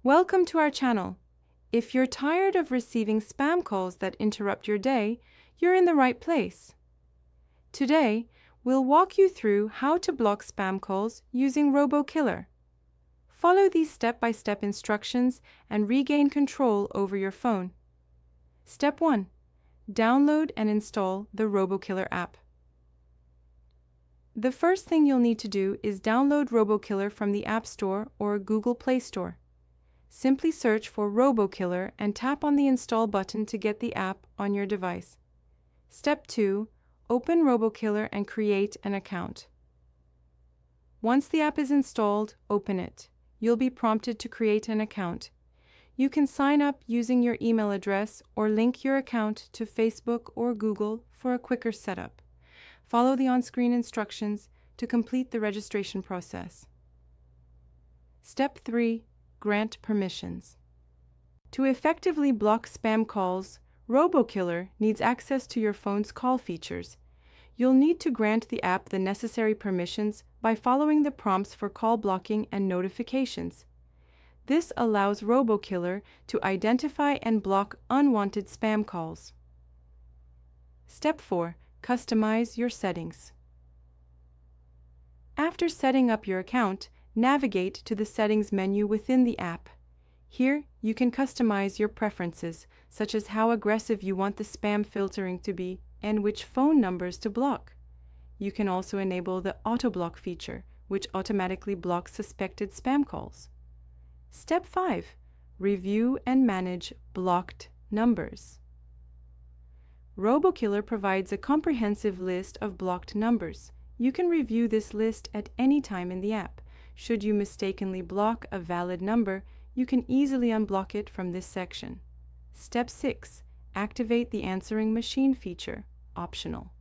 Welcome to our channel. If you're tired of receiving spam calls that interrupt your day, you're in the right place. Today, we'll walk you through how to block spam calls using RoboKiller. Follow these step-by-step instructions and regain control over your phone. Step 1. Download and install the RoboKiller app. The first thing you'll need to do is download RoboKiller from the App Store or Google Play Store. Simply search for RoboKiller and tap on the Install button to get the app on your device. Step 2. Open RoboKiller and create an account. Once the app is installed, open it. You'll be prompted to create an account. You can sign up using your email address or link your account to Facebook or Google for a quicker setup. Follow the on-screen instructions to complete the registration process. Step 3. Grant permissions. To effectively block spam calls, RoboKiller needs access to your phone's call features. You'll need to grant the app the necessary permissions by following the prompts for call blocking and notifications. This allows RoboKiller to identify and block unwanted spam calls. Step 4. Customize your settings. After setting up your account, navigate to the Settings menu within the app. Here, you can customize your preferences, such as how aggressive you want the spam filtering to be and which phone numbers to block. You can also enable the Auto Block feature, which automatically blocks suspected spam calls. Step 5. Review and manage blocked numbers. RoboKiller provides a comprehensive list of blocked numbers. You can review this list at any time in the app. Should you mistakenly block a valid number, you can easily unblock it from this section. Step 6. Activate the answering machine feature, optional.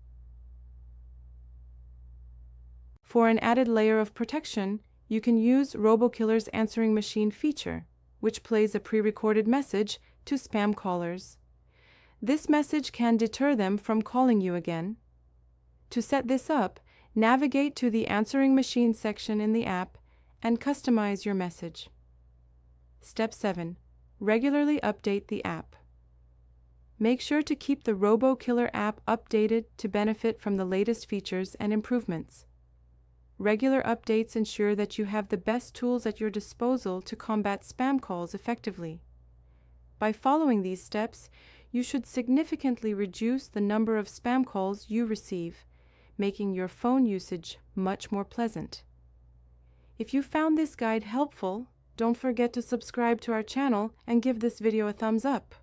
For an added layer of protection, you can use RoboKiller's answering machine feature, which plays a pre-recorded message to spam callers. This message can deter them from calling you again. To set this up, navigate to the answering machine section in the app and customize your message. Step 7. Regularly update the app. Make sure to keep the RoboKiller app updated to benefit from the latest features and improvements. Regular updates ensure that you have the best tools at your disposal to combat spam calls effectively. By following these steps, you should significantly reduce the number of spam calls you receive, making your phone usage much more pleasant. If you found this guide helpful, don't forget to subscribe to our channel and give this video a thumbs up.